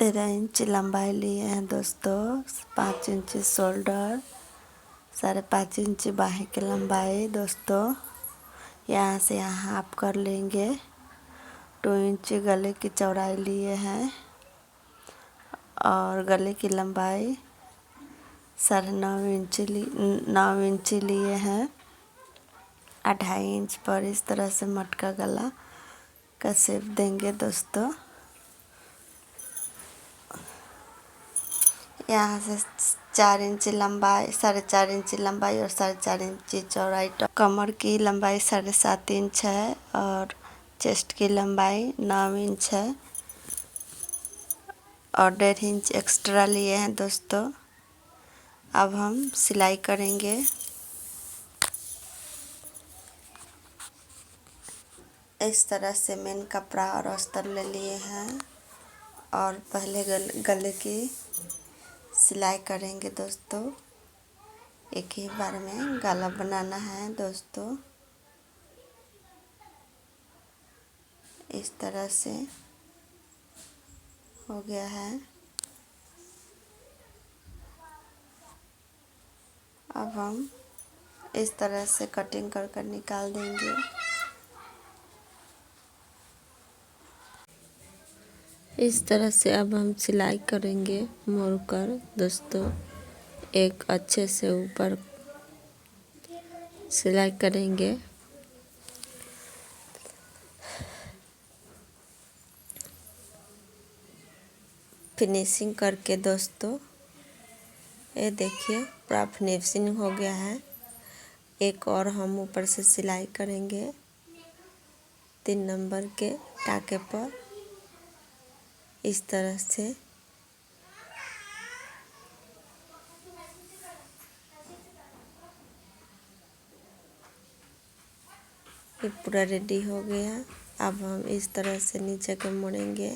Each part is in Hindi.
13 इंच लंबाई लिए हैं दोस्तों। 5 इंच शोल्डर, 5.5 इंच बाही की लंबाई दोस्तों। यहाँ से यहाँ हाफ कर लेंगे। 2 इंच गले की चौड़ाई लिए हैं और गले की लंबाई 9.5 इंच लिए हैं। 2.5 इंच पर इस तरह से मटका गला का शेप देंगे दोस्तों। यहाँ से 4 इंच लंबाई, 4.5 इंच लंबाई और 4.5 इंच चौड़ाई। कमर की लंबाई 7.5 इंच है और चेस्ट की लंबाई 9 इंच है और 1.5 इंच एक्स्ट्रा लिए हैं दोस्तों। अब हम सिलाई करेंगे। इस तरह से मेन कपड़ा और अस्तर ले लिए हैं और पहले गले की सिलाई करेंगे दोस्तों। एक ही बार में गला बनाना है दोस्तों। इस तरह से हो गया है। अब हम इस तरह से कटिंग कर कर निकाल देंगे। इस तरह से अब हम सिलाई करेंगे मोड़कर दोस्तों। एक अच्छे से ऊपर सिलाई करेंगे। फिनिशिंग करके दोस्तों, ये देखिए पूरा फिनिशिंग हो गया है। एक और हम ऊपर से सिलाई करेंगे 3 नंबर के टाके पर। इस तरह से ये पूरा रेडी हो गया। अब हम इस तरह से नीचे के मोड़ेंगे।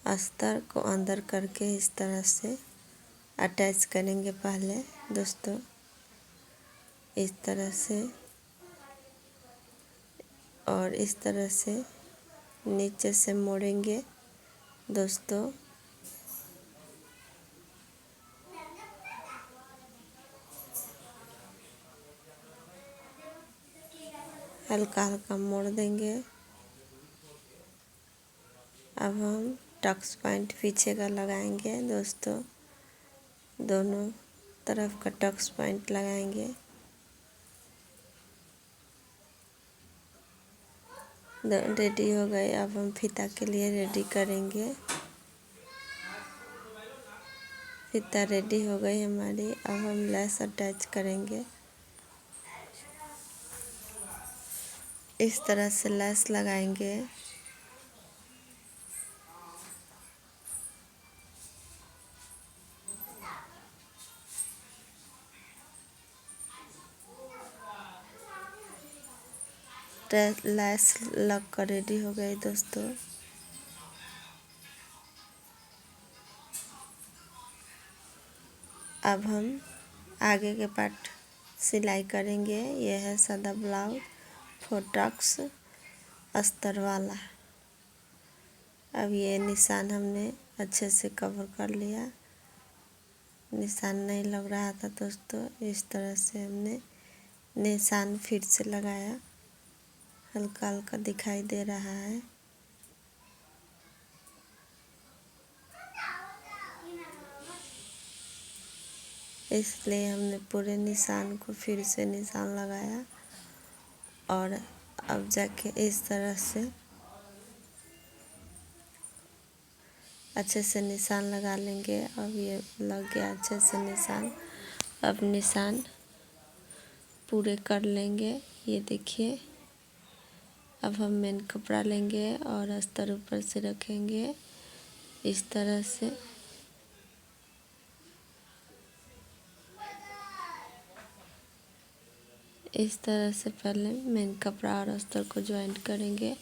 अस्तर को अंदर करके इस तरह से अटैच करेंगे पहले दोस्तों। इस तरह से और इस तरह से नीचे से मोड़ेंगे दोस्तों। हल्का हल्का मोड़ देंगे। अब हम टक्स पॉइंट पीछे का लगाएंगे दोस्तों। दोनों तरफ का टक्स पॉइंट लगाएंगे। रेडी हो गए। अब हम फीता के लिए रेडी करेंगे। फीता रेडी हो गई हमारी। अब हम लेस अटैच करेंगे। इस तरह से लेस लगाएंगे। लेस लग कर रेडी हो गई दोस्तों। अब हम आगे के पार्ट सिलाई करेंगे। यह है सादा ब्लाउज फॉर टक्स अस्तर वाला। अब ये निशान हमने अच्छे से कवर कर लिया। निशान नहीं लग रहा था दोस्तों। इस तरह से हमने निशान फिर से लगाया। हल्का हल्का दिखाई दे रहा है। इसलिए हमने पूरे निशान को फिर से निशान लगाया और अब जाके इस तरह से अच्छे से निशान लगा लेंगे। अब ये लग गया अच्छे से निशान। अब निशान पूरे कर लेंगे। ये देखिए। अब हम मेन कपड़ा लेंगे और अस्तर ऊपर से रखेंगे इस तरह से। इस तरह से पहले मेन कपड़ा और अस्तर को ज्वाइंट करेंगे।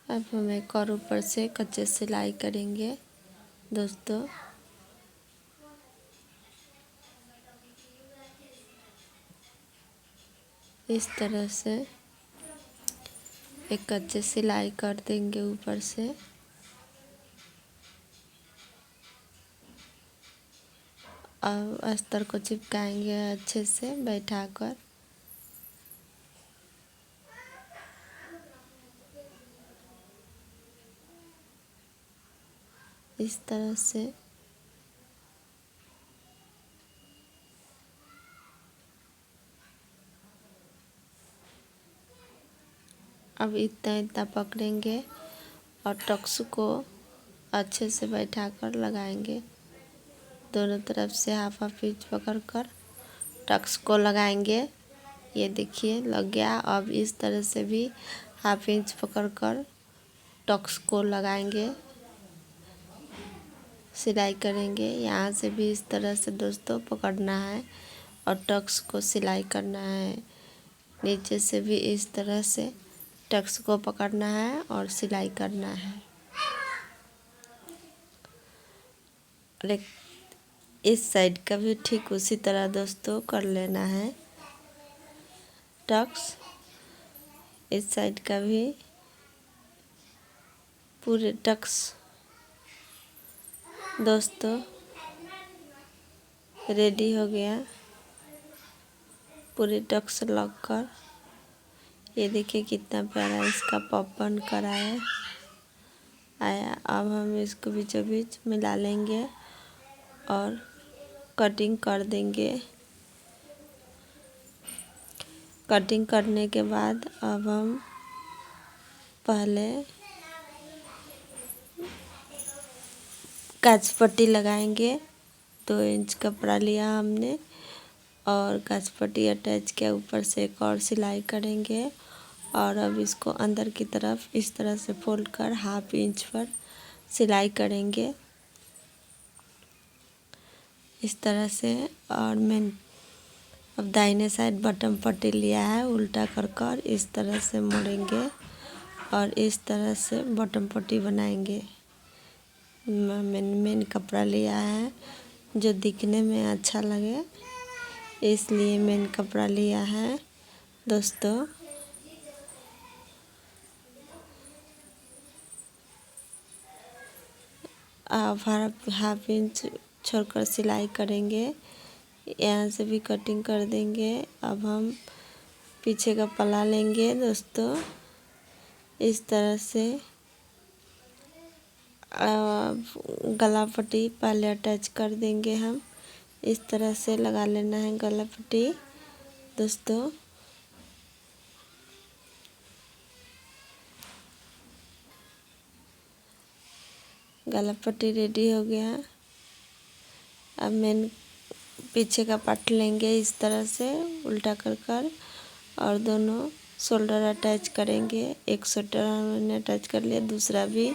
अब हम एक और ऊपर से कच्चे सिलाई करेंगे दोस्तों। इस तरह से एक कच्चे सिलाई कर देंगे ऊपर से। अब अस्तर को चिपकाएंगे अच्छे से बैठाकर। इस तरह से अब इतना इतना पकड़ेंगे और टक्स को अच्छे से बैठाकर लगाएंगे। दोनों तरफ से हाफ हाफ इंच पकड़कर टक्स को लगाएंगे। ये देखिए लग गया। अब इस तरह से भी हाफ इंच पकड़कर टक्स को लगाएंगे, सिलाई करेंगे। यहाँ से भी इस तरह से दोस्तों पकड़ना है और टक्स को सिलाई करना है। नीचे से भी इस तरह से टक्स को पकड़ना है और सिलाई करना है। और एक इस साइड का भी ठीक उसी तरह दोस्तों कर लेना है टक्स। इस साइड का भी पूरे टक्स दोस्तों रेडी हो गया, पूरे टक्स लगकर। ये देखिए कितना प्यारा इसका पॉपकॉर्न करा है आया। अब हम इसको बीचों बीच मिला लेंगे और कटिंग कर देंगे। कटिंग करने के बाद अब हम पहले कांच पट्टी लगाएंगे। 2 इंच कपड़ा लिया हमने और कांच पट्टी अटैच किया। ऊपर से एक और सिलाई करेंगे और अब इसको अंदर की तरफ इस तरह से फोल्ड कर हाफ इंच पर सिलाई करेंगे इस तरह से। और मैं अब दाहिने साइड बटन पट्टी लिया है, उल्टा कर इस तरह से मोड़ेंगे और इस तरह से बटन पट्टी बनाएंगे। मैंने मेन कपड़ा लिया है जो दिखने में अच्छा लगे, इसलिए मेन कपड़ा लिया है दोस्तों। आप हाफ इंच छोड़कर सिलाई करेंगे। यहाँ से भी कटिंग कर देंगे। अब हम पीछे का पल्ला लेंगे दोस्तों। इस तरह से गला पट्टी पहले अटैच कर देंगे हम। इस तरह से लगा लेना है गला पट्टी दोस्तों। गला पट्टी रेडी हो गया। अब मैंने पीछे का पार्ट लेंगे इस तरह से उल्टा कर और दोनों शोल्डर अटैच करेंगे। एक शोल्डर हमने अटैच कर लिया, दूसरा भी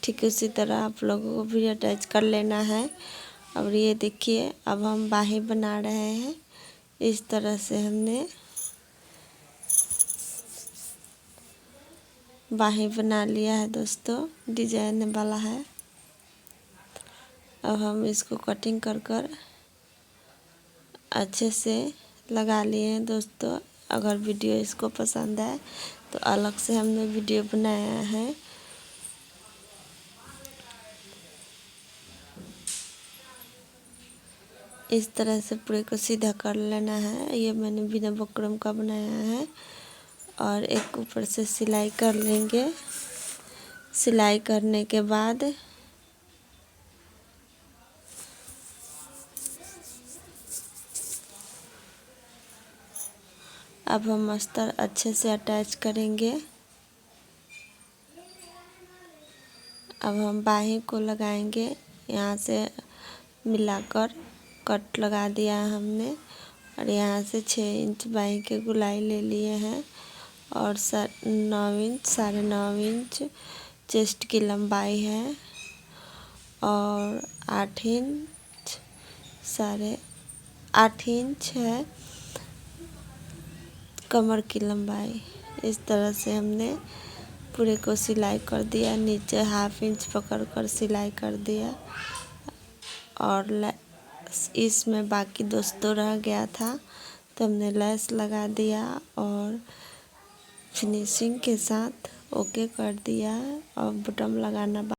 ठीक उसी तरह आप लोगों को भी अटैच कर लेना है। और ये देखिए अब हम बाहें बना रहे हैं। इस तरह से हमने बाहें बना लिया है दोस्तों, डिजाइन वाला है। अब हम इसको कटिंग कर अच्छे से लगा लिए हैं दोस्तों। अगर वीडियो इसको पसंद आए तो अलग से हमने वीडियो बनाया है। इस तरह से पूरे को सीधा कर लेना है। ये मैंने बिना बुकरम का बनाया है। और एक ऊपर से सिलाई कर लेंगे। सिलाई करने के बाद अब हम अस्तर अच्छे से अटैच करेंगे। अब हम बाहें को लगाएंगे। यहाँ से मिलाकर कट लगा दिया हमने और यहाँ से 6 इंच बाहें के गुलाई ले लिए हैं और 9 इंच 9.5 इंच चेस्ट की लंबाई है और 8 इंच 8.5 इंच है कमर की लंबाई। इस तरह से हमने पूरे को सिलाई कर दिया। नीचे हाफ इंच पकड़कर सिलाई कर दिया और इसमें बाकी दोस्तों रह गया था तो हमने लैस लगा दिया और फिनिशिंग के साथ ओके कर दिया। और बटन लगाना